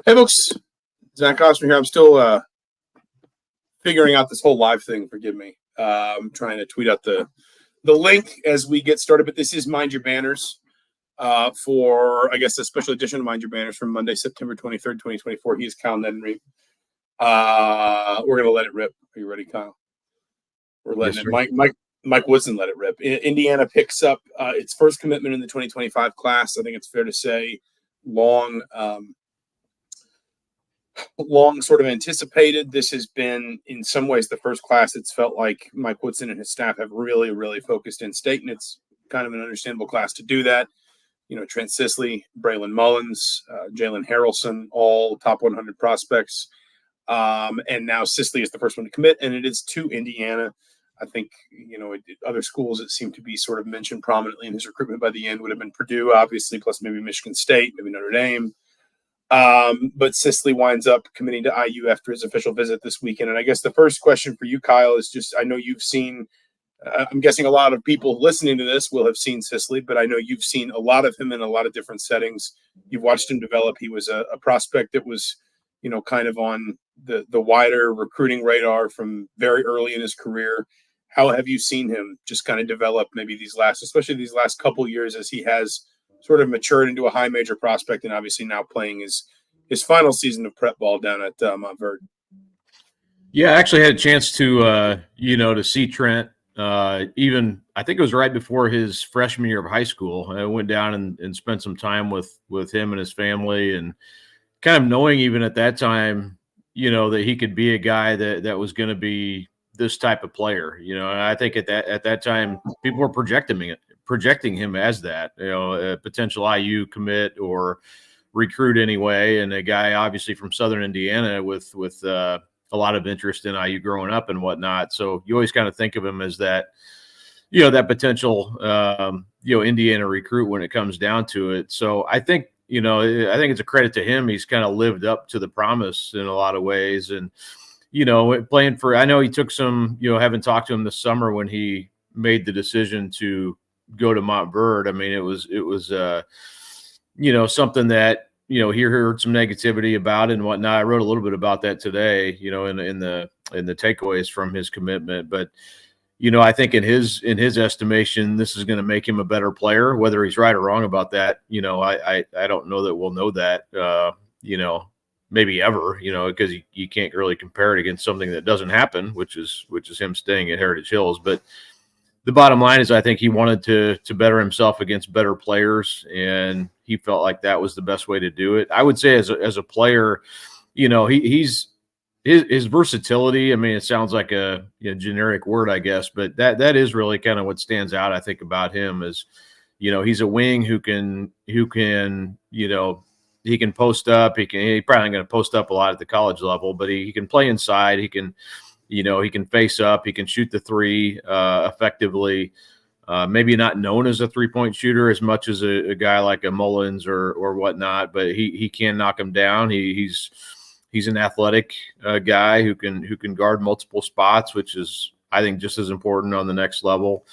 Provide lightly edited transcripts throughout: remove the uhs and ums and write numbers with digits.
Hey, folks. Zach Osterman here. I'm still figuring out this whole live thing. Forgive me. I'm trying to tweet out the link as we get started. But this is Mind Your Banners for, I guess, a special edition of Mind Your Banners from Monday, September 23rd, 2024. He is Kyle Neddenriep. We're going to let it rip. Are you ready, Kyle? We're letting it. Mike Woodson let it rip. Indiana picks up its first commitment in the 2025 class. I think it's fair to say long sort of anticipated. This has been, in some ways, the first class it's felt like Mike Woodson and his staff have really, really focused in state, and it's kind of an understandable class to do that. You know, Trent Sisley, Braylon Mullins, Jalen Harrelson, all top 100 prospects. And now Sisley is the first one to commit, and it is to Indiana. I think, you know, other schools that seem to be sort of mentioned prominently in his recruitment by the end would have been Purdue, obviously, plus maybe Michigan State, maybe Notre Dame. But Sisley winds up committing to IU after his official visit this weekend. And I guess the first question for you, Kyle, is just, I know you've seen, I'm guessing a lot of people listening to this will have seen Sisley, but I know you've seen a lot of him in a lot of different settings. You've watched him develop. He was a prospect that was, you know, kind of on the wider recruiting radar from very early in his career. How have you seen him just kind of develop maybe especially these last couple years as he has sort of matured into a high major prospect and obviously now playing his final season of prep ball down at Montverde? Yeah, I actually had a chance to, to see Trent even, I think it was right before his freshman year of high school. I went down and spent some time with him and his family, and kind of knowing even at that time, you know, that he could be a guy that was going to be this type of player, you know. And I think at that time, people were projecting him as that, you know, a potential IU commit or recruit anyway, and a guy obviously from Southern Indiana with a lot of interest in IU growing up and whatnot. So you always kind of think of him as that, you know, that potential, Indiana recruit when it comes down to it. So I think it's a credit to him. He's kind of lived up to the promise in a lot of ways. And, you know, playing for, I know he took some, you know, having talked to him this summer when he made the decision to go to Montverde. I mean, it was something that, you know, he heard some negativity about it and whatnot. I wrote a little bit about that today, you know, in the takeaways from his commitment. But, you know, I think in his estimation, this is going to make him a better player. Whether he's right or wrong about that, you know, I don't know that we'll know that, maybe ever, you know, because you can't really compare it against something that doesn't happen, which is him staying at Heritage Hills. But the bottom line is I think he wanted to better himself against better players, and he felt like that was the best way to do it. I would say as a player, you know, his versatility, I mean, it sounds like a generic word, I guess, but that is really kind of what stands out, I think, about him is, you know, he's a wing who can, you know, he can post up. He's probably not going to post up a lot at the college level, but he can play inside. He can, you know, he can face up. He can shoot the three effectively. Maybe not known as a three-point shooter as much as a guy like a Mullins or whatnot, but he can knock him down. He's an athletic guy who can guard multiple spots, which is, I think, just as important on the next level.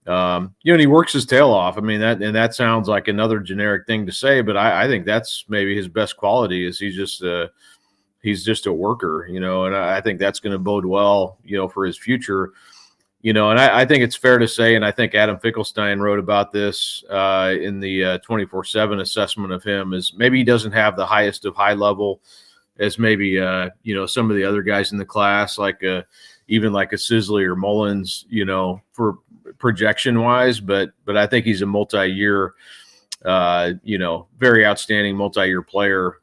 And he works his tail off. I mean, that sounds like another generic thing to say, but I think that's maybe his best quality is he's just a worker, you know, and I think that's going to bode well, you know, for his future, you know. And I think it's fair to say, and I think Adam Finkelstein wrote about this in the 24/7 assessment of him, is maybe he doesn't have the highest of high level as maybe, some of the other guys in the class, like even like a Sisley or Mullins, you know, for projection wise, but I think he's a multi-year, very outstanding multi-year player,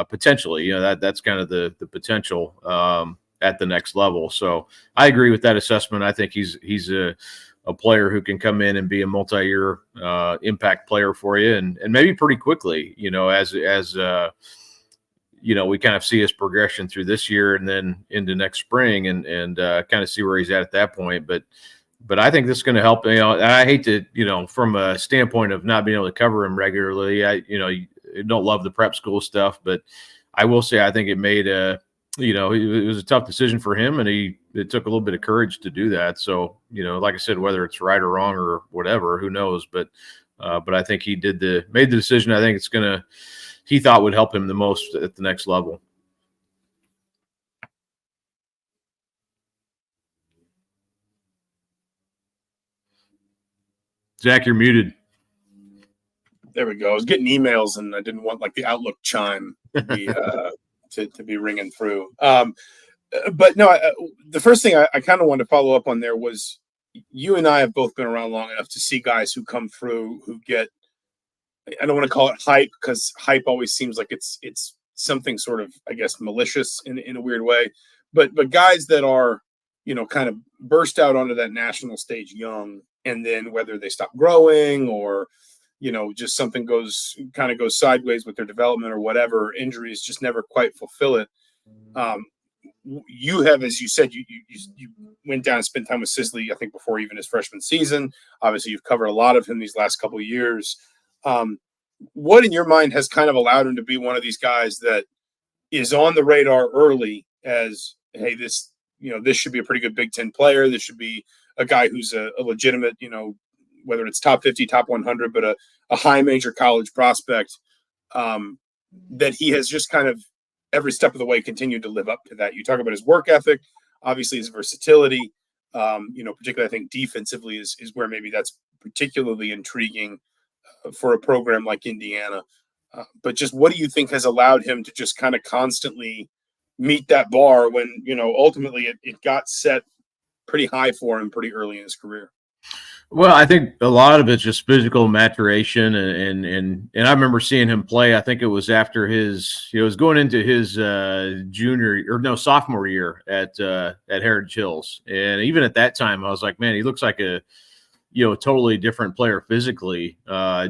potentially. You know, that's kind of the potential at the next level. So I agree with that assessment. I think he's a player who can come in and be a multi-year impact player for you, and maybe pretty quickly, you know, as we kind of see his progression through this year and then into next spring and kind of see where he's at that point. But I think this is going to help. You know, and I hate to, you know, from a standpoint of not being able to cover him regularly, I don't love the prep school stuff, but I will say I think it made it was a tough decision for him, and it took a little bit of courage to do that. So, you know, like I said, whether it's right or wrong or whatever, who knows? But I think he made the decision. I think it's going to he thought would help him the most at the next level. Zach, you're muted. There we go. I was getting emails and I didn't want like the Outlook chime to be to be ringing through. But no, the first thing I kind of wanted to follow up on there was you and I have both been around long enough to see guys who come through who get, I don't want to call it hype because hype always seems like it's something sort of, I guess, malicious in a weird way. But guys that are, kind of burst out onto that national stage young, and then whether they stop growing or, just something goes sideways with their development or whatever, injuries just never quite fulfill it. You have, as you said, you went down and spent time with Sisley, I think, before even his freshman season. Obviously, you've covered a lot of him these last couple of years. What in your mind has kind of allowed him to be one of these guys that is on the radar early as, hey, this should be a pretty good Big Ten player. This should be a guy who's a legitimate, whether it's top 50, top 100, but a high major college prospect, that he has just kind of every step of the way continued to live up to that. You talk about his work ethic, obviously his versatility, particularly I think defensively is where maybe that's particularly intriguing for a program like Indiana. But just what do you think has allowed him to just kind of constantly meet that bar when, ultimately it got set pretty high for him pretty early in his career? Well, I think a lot of it's just physical maturation, and I remember seeing him play. I think it was after his, it was going into his sophomore year at Heritage Hills, and even at that time, I was like, man, he looks like a totally different player physically,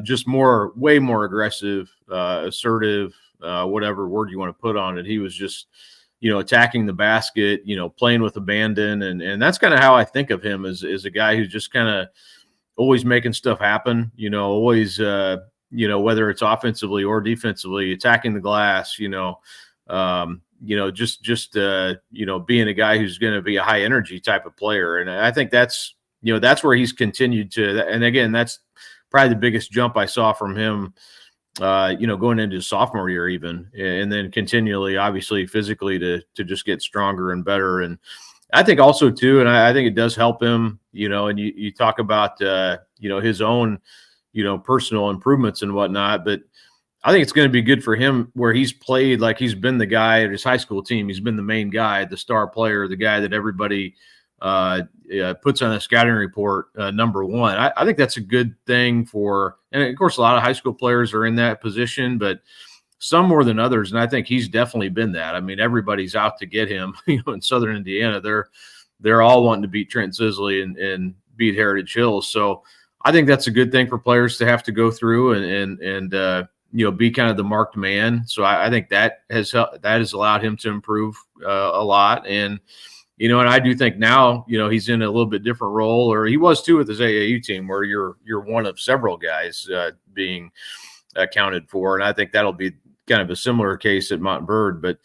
just way more aggressive, assertive, whatever word you want to put on it. He was just attacking the basket, playing with abandon. And that's kind of how I think of him as a guy who's just kind of always making stuff happen, always, whether it's offensively or defensively, attacking the glass, being a guy who's going to be a high energy type of player. And I think that's where he's continued to, and again, that's probably the biggest jump I saw from him, going into his sophomore year even, and then continually, obviously, physically to just get stronger and better. And I think also too, and I think it does help him, and you talk about, his own, personal improvements and whatnot, but I think it's going to be good for him where he's played like he's been the guy at his high school team. He's been the main guy, the star player, the guy that everybody puts on a scouting report, number one. I think that's a good thing and of course, a lot of high school players are in that position, but some more than others. And I think he's definitely been that. I mean, everybody's out to get him, in Southern Indiana, they're all wanting to beat Trent Sisley and beat Heritage Hills. So I think that's a good thing for players to have to go through and be kind of the marked man. So I think that has allowed him to improve a lot. And and I do think now, he's in a little bit different role, or he was too with his AAU team, where you're one of several guys being accounted for, and I think that'll be kind of a similar case at Montverde. But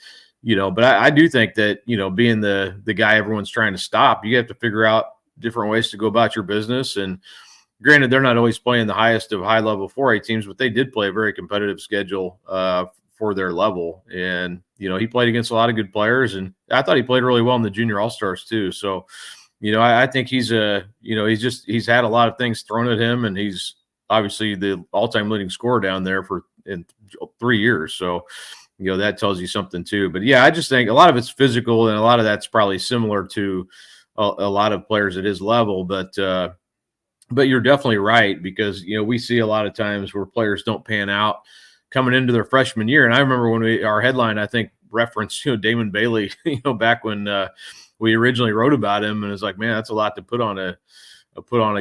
I do think that being the guy everyone's trying to stop, you have to figure out different ways to go about your business. And granted, they're not always playing the highest of high level 4A teams, but they did play a very competitive schedule for their level. And, he played against a lot of good players, and I thought he played really well in the junior all-stars too. So, I think he's he's had a lot of things thrown at him, and he's obviously the all-time leading scorer down there in 3 years. So, that tells you something too. But yeah, I just think a lot of it's physical, and a lot of that's probably similar to a lot of players at his level. But you're definitely right, because we see a lot of times where players don't pan out coming into their freshman year. And I remember when our headline, I think, referenced Damon Bailey, back when we originally wrote about him, and it's like, man, that's a lot to put on a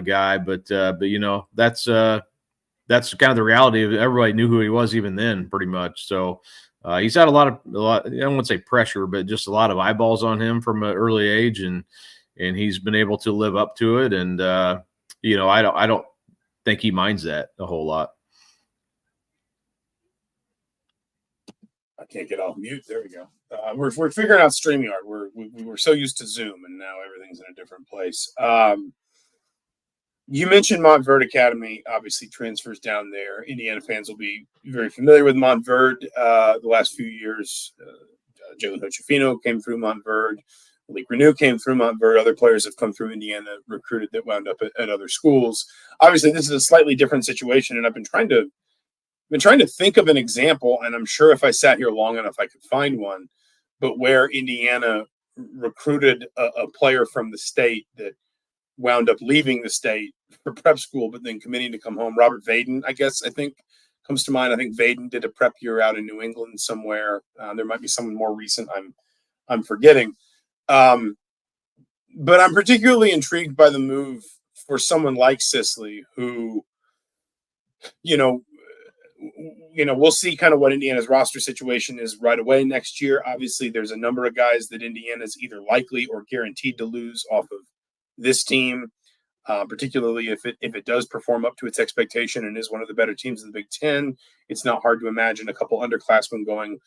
guy. But that's kind of the reality of it. Everybody knew who he was even then, pretty much. So he's had a lot, I don't want to say pressure, but just a lot of eyeballs on him from an early age, and he's been able to live up to it. And I don't think he minds that a whole lot. I can't get off mute. There we go. We're figuring out StreamYard. We were so used to Zoom, and now everything's in a different place. You mentioned Montverde Academy, obviously transfers down there. Indiana fans will be very familiar with Montverde the last few years. Jalen Hochefino came through Montverde. Malik Renew came through Montverde. Other players have come through Indiana, recruited that wound up at other schools. Obviously, this is a slightly different situation, and I've been trying to think of an example, and I'm sure if I sat here long enough, I could find one, but where Indiana recruited a player from the state that wound up leaving the state for prep school, but then committing to come home. Robert Vaden, I think, comes to mind. I think Vaden did a prep year out in New England somewhere. There might be someone more recent I'm forgetting. But I'm particularly intrigued by the move for someone like Sisley, who, we'll see kind of what Indiana's roster situation is right away next year. Obviously, there's a number of guys that Indiana's either likely or guaranteed to lose off of this team, particularly if it does perform up to its expectation and is one of the better teams in the Big Ten. It's not hard to imagine a couple underclassmen going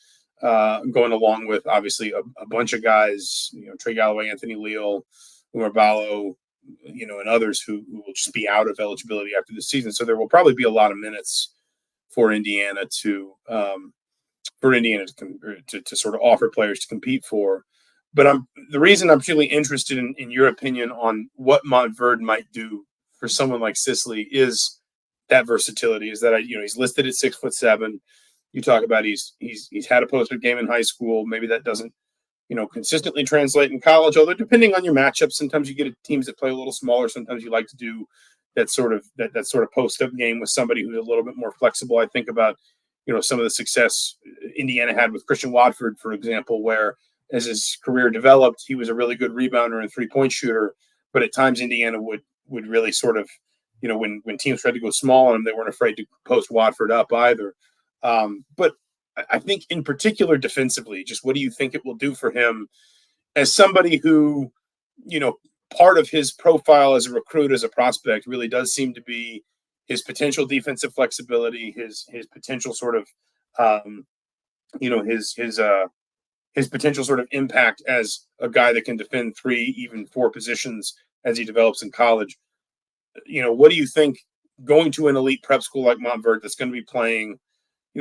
along with obviously a bunch of guys, Trey Galloway, Anthony Leal, Umar Ballo, and others who will just be out of eligibility after this season. So there will probably be a lot of minutes for Indiana to sort of offer players to compete for. But the reason I'm really interested in your opinion on what Montverde might do for someone like Sisley is that versatility. Is that he's listed at 6'7". You talk about he's had a posted game in high school. Maybe that doesn't consistently translate in college. Although depending on your matchup, sometimes you get teams that play a little smaller. Sometimes you like to do that sort of post up game with somebody who's a little bit more flexible. I think about some of the success Indiana had with Christian Watford, for example, where as his career developed, he was a really good rebounder and 3-point shooter. But at times, Indiana would really sort of, when teams tried to go small on him, they weren't afraid to post Watford up either. But I think in particular defensively, just what do you think it will do for him as somebody who, part of his profile as a recruit, as a prospect, really does seem to be his potential defensive flexibility, his potential sort of, his potential sort of impact as a guy that can defend 3, even 4 positions as he develops in college. What do you think going to an elite prep school like Montverde that's going to be playing,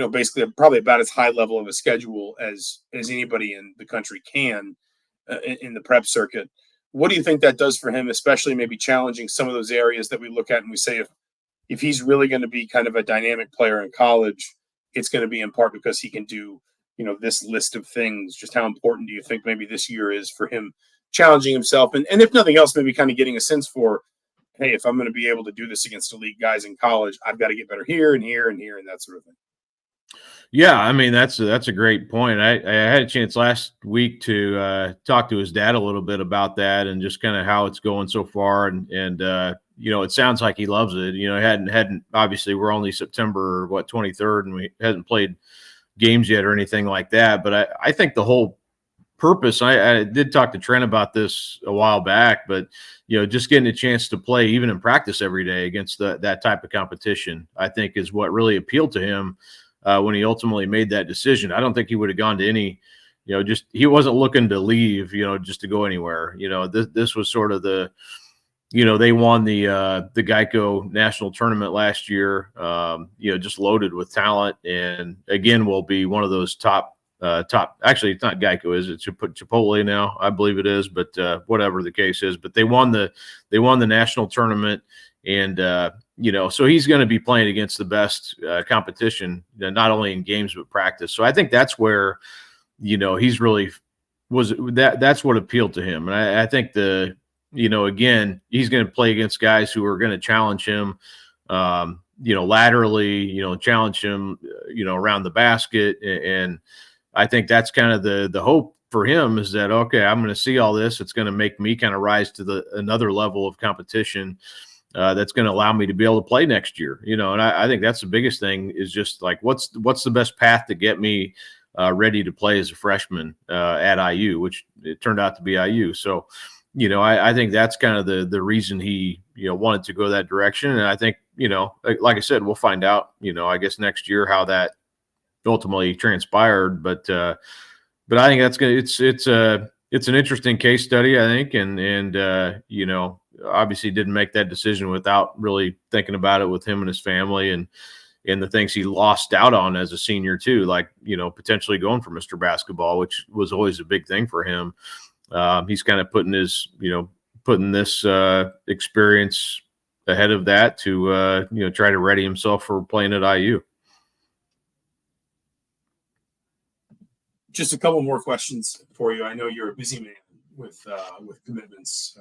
basically probably about as high level of a schedule as anybody in the country can in the prep circuit? What do you think that does for him, especially maybe challenging some of those areas that we look at and we say if he's really going to be kind of a dynamic player in college, it's going to be in part because he can do this list of things. Just how important do you think maybe this year is for him challenging himself? And if nothing else, maybe kind of getting a sense for, hey, if I'm going to be able to do this against elite guys in college, I've got to get better here and here and here and that sort of thing. Yeah, I mean, that's a great point. I had a chance last week to talk to his dad a little bit about that and just kind of how it's going so far. And it sounds like he loves it. Hadn't obviously we're only September 23rd and we hasn't played games yet or anything like that. But I think the whole purpose, I did talk to Trent about this a while back, but just getting a chance to play even in practice every day against that type of competition, I think is what really appealed to him when he ultimately made that decision. I don't think he would have gone to any, he wasn't looking to leave, just to go anywhere. This was sort of the, they won the Geico National Tournament last year, just loaded with talent, and again will be one of those top. Actually, it's not Geico, is it? Chipotle now, I believe it is, but whatever the case is. But they won the national tournament, and so he's going to be playing against the best competition, not only in games but practice. So I think that's where he's really that's what appealed to him, and I think again, he's going to play against guys who are going to challenge him, laterally, challenge him, around the basket. And I think that's kind of the hope for him, is that, okay, I'm going to see all this. It's going to make me kind of rise to another level of competition that's going to allow me to be able to play next year. And I think that's the biggest thing, is just like, what's the best path to get me ready to play as a freshman at IU, which it turned out to be IU. So, I think that's kind of the reason he, wanted to go that direction. And I think, like I said, we'll find out, I guess next year how that ultimately transpired. But I think that's it's an interesting case study, I think. And obviously didn't make that decision without really thinking about it with him and his family and the things he lost out on as a senior too, like, potentially going for Mr. Basketball, which was always a big thing for him. He's kind of putting this experience ahead of that to, try to ready himself for playing at IU. Just a couple more questions for you. I know you're a busy man with commitments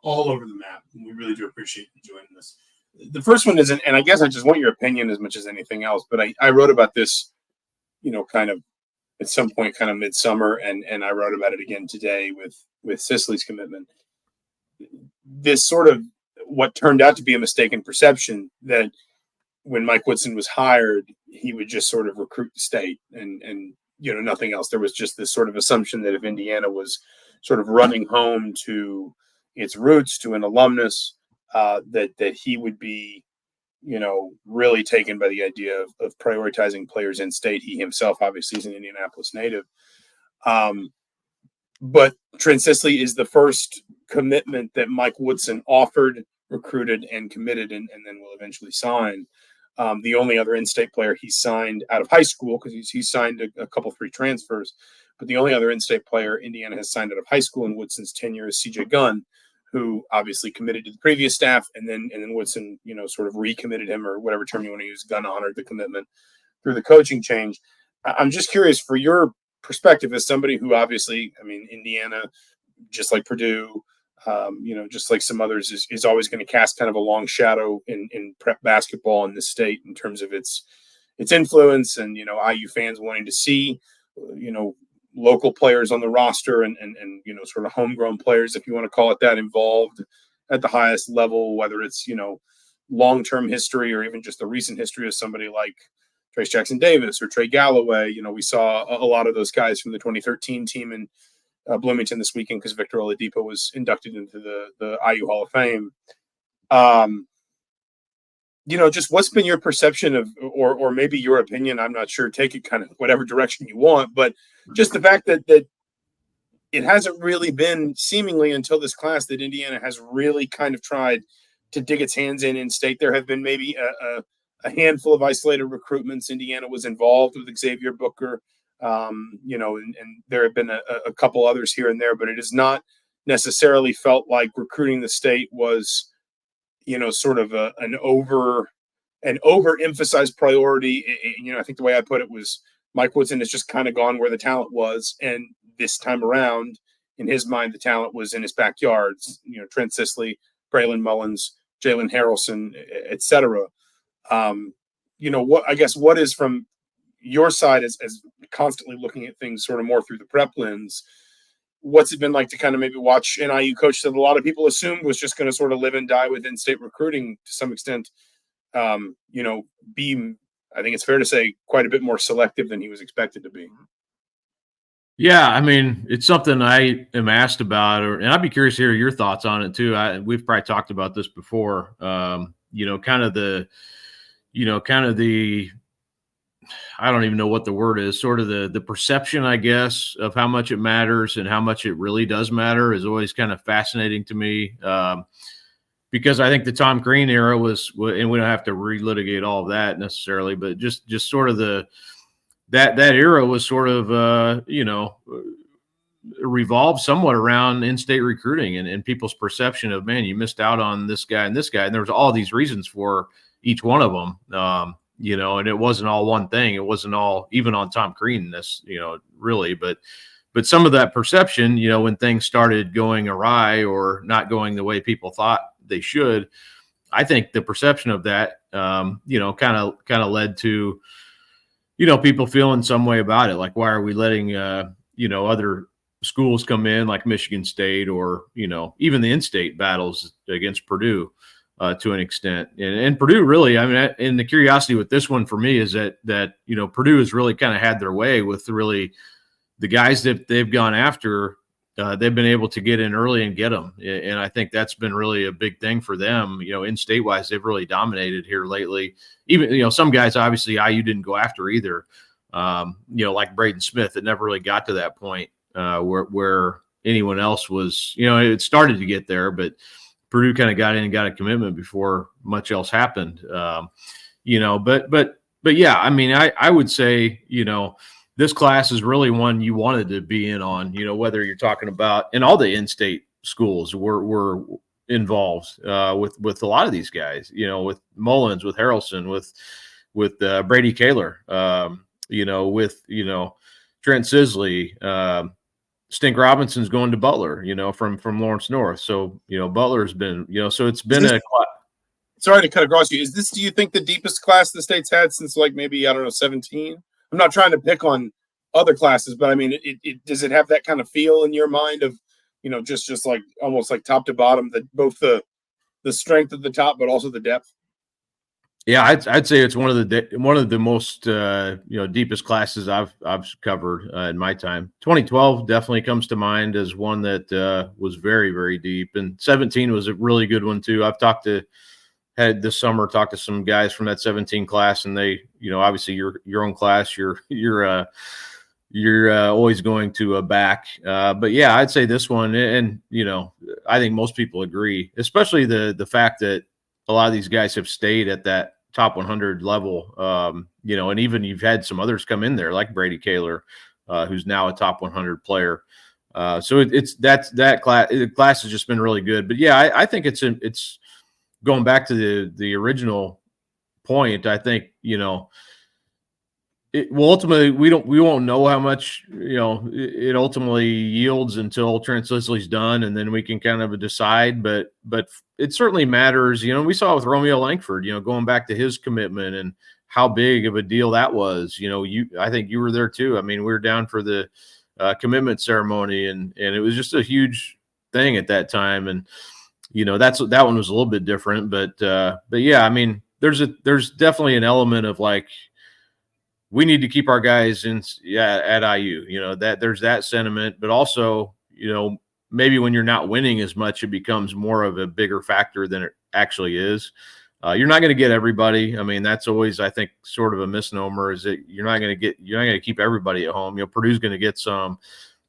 all over the map, and we really do appreciate you joining us. The first one is, and I guess I just want your opinion as much as anything else, but I wrote about this, kind of at some point, kind of midsummer, and I wrote about it again today with Sisley's commitment. This sort of what turned out to be a mistaken perception that when Mike Woodson was hired, he would just sort of recruit the state and nothing else. There was just this sort of assumption that if Indiana was sort of running home to its roots, to an alumnus, that he would be, really taken by the idea of prioritizing players in state. He himself obviously is an Indianapolis native. But Trent Sisley is the first commitment that Mike Woodson offered, recruited, and committed, and then will eventually sign. The only other in-state player he signed out of high school, because he's signed a couple, 3 transfers, but the only other in-state player Indiana has signed out of high school in Woodson's tenure is C.J. Gunn, who obviously committed to the previous staff, and then Woodson, sort of recommitted him, or whatever term you want to use. Gunn honored the commitment through the coaching change. I'm just curious, for your perspective as somebody who obviously, Indiana, just like Purdue, just like some others, is always going to cast kind of a long shadow in prep basketball in this state in terms of its influence, and IU fans wanting to see local players on the roster and sort of homegrown players, if you want to call it that, involved at the highest level, whether it's long-term history or even just the recent history of somebody like Trace Jackson Davis or Trey Galloway. We saw a lot of those guys from the 2013 team in Bloomington this weekend because Victor Oladipo was inducted into the IU Hall of Fame. Just what's been your perception of, or maybe your opinion, I'm not sure, take it kind of whatever direction you want, but just the fact that it hasn't really been seemingly until this class that Indiana has really kind of tried to dig its hands in state. There have been maybe a handful of isolated recruitments. Indiana was involved with Xavier Booker, and there have been a couple others here and there, but it has not necessarily felt like recruiting the state was, sort of an overemphasized priority. I think the way I put it was Mike Woodson has just kind of gone where the talent was, and this time around, in his mind, the talent was in his backyards. Trent Sisley, Braylon Mullins, Jalen Harrelson, etc. What is from your side as constantly looking at things sort of more through the prep lens, what's it been like to kind of maybe watch an IU coach that a lot of people assumed was just going to sort of live and die with in-state recruiting to some extent, be, I think it's fair to say, quite a bit more selective than he was expected to be? Yeah, it's something I am asked about, and I'd be curious to hear your thoughts on it too. We've probably talked about this before. Kind of the I don't even know what the word is, sort of the perception, I guess, of how much it matters and how much it really does matter is always kind of fascinating to me. Because I think the Tom Green era was, and we don't have to relitigate all of that necessarily, but just sort of that era was sort of, revolved somewhat around in-state recruiting and people's perception of, man, you missed out on this guy and this guy. And there was all these reasons for each one of them, and it wasn't all one thing. It wasn't all even on Tom Green, really, but some of that perception, when things started going awry or not going the way people thought they should, I think the perception of that, kind of led to, people feeling some way about it. Like, why are we letting, other schools come in like Michigan State or, even the in-state battles against Purdue to an extent. And Purdue really, and the curiosity with this one for me is that Purdue has really kind of had their way with really the guys that they've gone after. They've been able to get in early and get them. And I think that's been really a big thing for them. In state wise, they've really dominated here lately. Even, some guys, obviously IU didn't go after either. Like Braden Smith, it never really got to that point where anyone else was, it started to get there, but Purdue kind of got in and got a commitment before much else happened. But yeah, I mean, I would say, this class is really one you wanted to be in on, whether you're talking about, and all the in-state schools were involved with a lot of these guys, with Mullins, with Harrelson, with Brady Kaler, with Trent Sisley, Stink Robinson's going to Butler, from Lawrence North. So, Butler's been, so it's been sorry to cut across you. Is this, do you think, the deepest class the state's had since like maybe, I don't know, 17? I'm not trying to pick on other classes, but I mean, does it have that kind of feel in your mind of, just like almost like top to bottom, that both the strength of the top, but also the depth? Yeah, I'd say it's one of the most deepest classes I've covered in my time. 2012 definitely comes to mind as one that was very, very deep, and 17 was a really good one too. Had this summer talked to some guys from that 17 class, and they, obviously your own class, you're always going to back. But yeah, I'd say this one, and I think most people agree, especially the fact that a lot of these guys have stayed at that top 100 level, and even you've had some others come in there like Brady Kaler, who's now a top 100 player. So that class has just been really good. But yeah, I think it's going back to the original point. I think, ultimately we won't know how much it ultimately yields until Trent Sisley's done, and then we can kind of decide. But it certainly matters. We saw with Romeo Langford, going back to his commitment and how big of a deal that was. I think you were there too. I mean, we were down for the commitment ceremony, and it was just a huge thing at that time. And that one was a little bit different, but yeah, I mean, there's definitely an element of like, we need to keep our guys at IU, that there's that sentiment, but also, maybe when you're not winning as much, it becomes more of a bigger factor than it actually is. You're not going to get everybody. I mean, that's always, I think, sort of a misnomer, is that you're not going to keep everybody at home. Purdue's going to get some,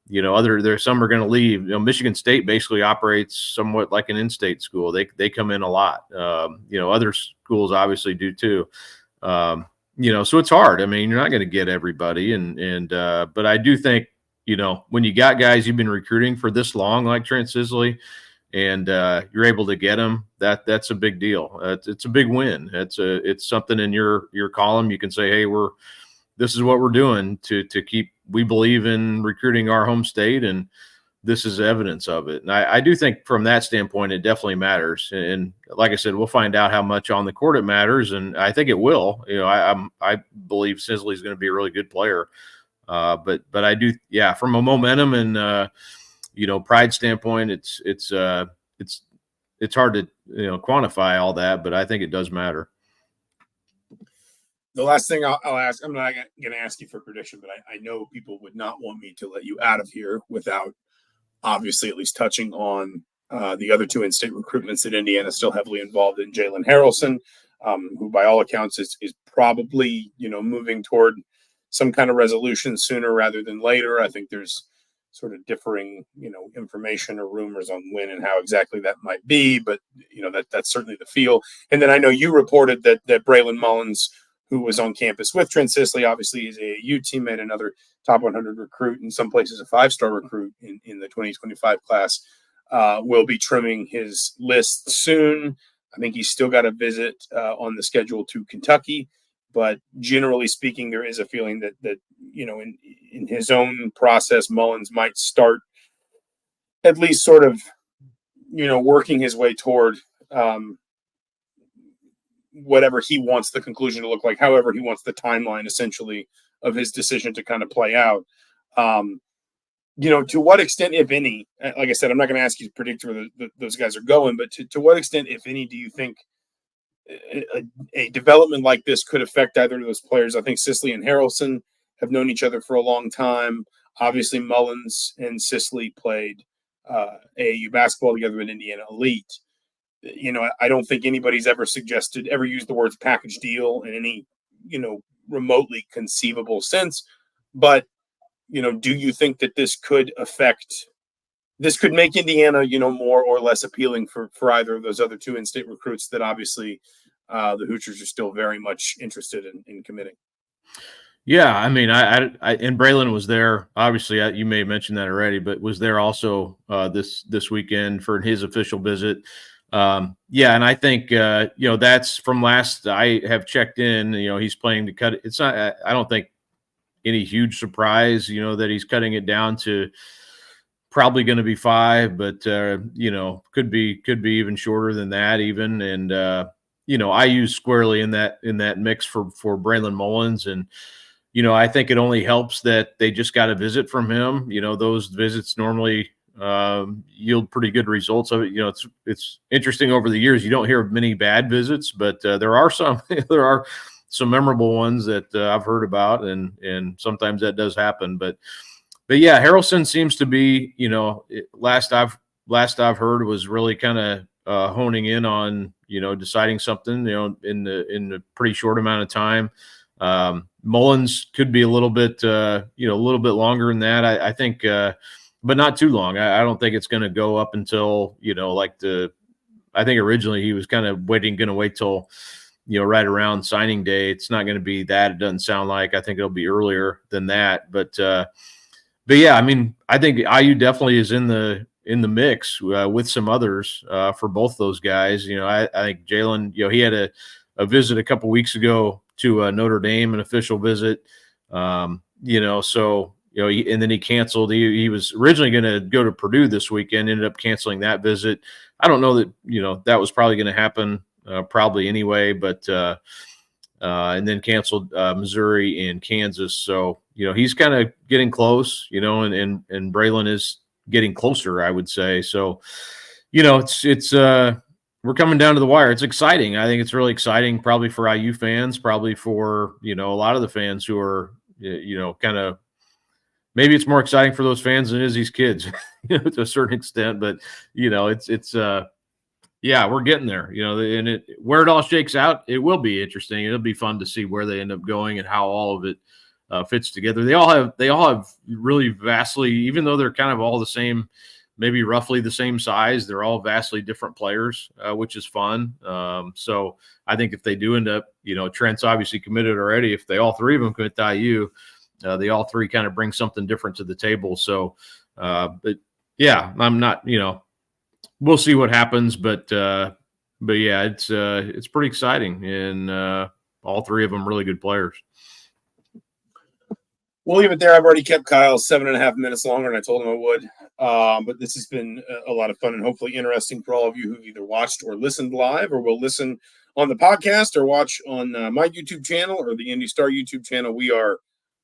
there's some are going to leave. Michigan State basically operates somewhat like an in-state school. They come in a lot. Other schools obviously do too. So it's hard. I mean, you're not going to get everybody, but I do think, when you got guys you've been recruiting for this long, like Trent Sisley, and you're able to get them, that's a big deal. It's a big win. It's something in your column. You can say, hey, this is what we're doing to keep. We believe in recruiting our home state, and this is evidence of it. And I do think from that standpoint, it definitely matters. And like I said, we'll find out how much on the court it matters. And I think it will. I believe Sisley is going to be a really good player. But I do, yeah, from a momentum and, pride standpoint, it's hard to, quantify all that, but I think it does matter. The last thing I'll ask, I'm not going to ask you for a prediction, but I know people would not want me to let you out of here without obviously at least touching on the other two in-state recruitments that Indiana is still heavily involved in. Jalen Harrelson, who by all accounts is probably, moving toward some kind of resolution sooner rather than later. I think there's sort of differing, information or rumors on when and how exactly that might be, but that's certainly the feel. And then I know you reported that Braylon Mullins, who was on campus with Trent Sisley, obviously is a AAU teammate, another top 100 recruit, in some places a 5-star recruit in the 2025 class, will be trimming his list soon. I think he's still got a visit on the schedule to Kentucky, but generally speaking, there is a feeling that in his own process, Mullins might start at least sort of, working his way toward whatever he wants the conclusion to look like, however he wants the timeline essentially of his decision to kind of play out. To what extent, if any, like I said, I'm not going to ask you to predict where those guys are going, but to what extent, if any, do you think a development like this could affect either of those players? I think Sisley and Harrelson have known each other for a long time. Obviously, Mullins and Sisley played AAU basketball together in Indiana Elite. I don't think anybody's ever used the words package deal in any, remotely conceivable sense. But, do you think that this could affect this could make Indiana, more or less appealing for either of those other two in-state recruits that obviously the Hoosiers are still very much interested in committing. Yeah, I mean, I and Braylon was there. Obviously, you may have mentioned that already, but was there also this weekend for his official visit. Yeah, and I think that's from last I have checked in. He's planning to cut it. It's not. I don't think any huge surprise. That he's cutting it down to probably going to be 5, but could be even shorter than that even. And I use squarely in that mix for Braylon Mullins. And I think it only helps that they just got a visit from him. Those visits normally yield pretty good results of it. It's interesting over the years. You don't hear of many bad visits, but there are some. There are some memorable ones that I've heard about, and sometimes that does happen. But yeah, Harrelson seems to be, last I've heard was really kind of honing in on, deciding something, in a pretty short amount of time. Mullins could be a little bit, a little bit longer than that. I think, but not too long. I don't think it's going to go up until, I think originally he was kind of going to wait till, right around signing day. It's not going to be that. It doesn't sound like. I think it'll be earlier than that. But yeah, I mean, I think IU definitely is in the mix with some others for both those guys. I think Jalen, he had a visit a couple weeks ago to Notre Dame, an official visit. And then he canceled. He was originally going to go to Purdue this weekend, ended up canceling that visit. I don't know that, that was probably going to happen probably anyway, but and then canceled Missouri and Kansas. So, he's kind of getting close, and Braylon is getting closer, I would say. So, it's we're coming down to the wire. It's exciting. I think it's really exciting, probably for IU fans, probably for, a lot of the fans who are, kind of, maybe it's more exciting for those fans than it is these kids, to a certain extent. But, yeah, we're getting there, and where it all shakes out, it will be interesting. It'll be fun to see where they end up going and how all of it fits together. They all have really vastly, even though they're kind of all the same, maybe roughly the same size, they're all vastly different players, which is fun. So I think if they do end up, Trent's obviously committed already. If all three of them commit to IU, they all three kind of bring something different to the table. So, but yeah, I'm not, we'll see what happens, but yeah, it's pretty exciting, and all three of them really good players. We'll leave it there. I've already kept Kyle 7.5 minutes longer than I told him I would. But this has been a lot of fun and hopefully interesting for all of you who either watched or listened live, or will listen on the podcast or watch on my YouTube channel or the IndyStar YouTube channel. We are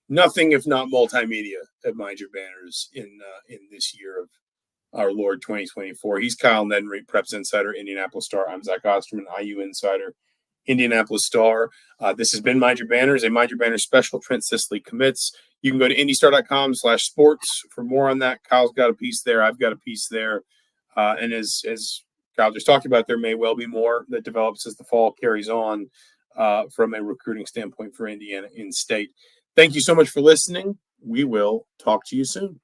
nothing if not multimedia at Mind Your Banners in this year of our Lord 2024. He's Kyle Neddenriep, Preps Insider, Indianapolis Star. I'm Zach Osterman, IU Insider, Indianapolis Star. This has been Mind Your Banners, a Mind Your Banners special. Trent Sisley commits. You can go to IndyStar.com/sports for more on that. Kyle's got a piece there. I've got a piece there. And as Kyle just talked about, there may well be more that develops as the fall carries on from a recruiting standpoint for Indiana in state. Thank you so much for listening. We will talk to you soon.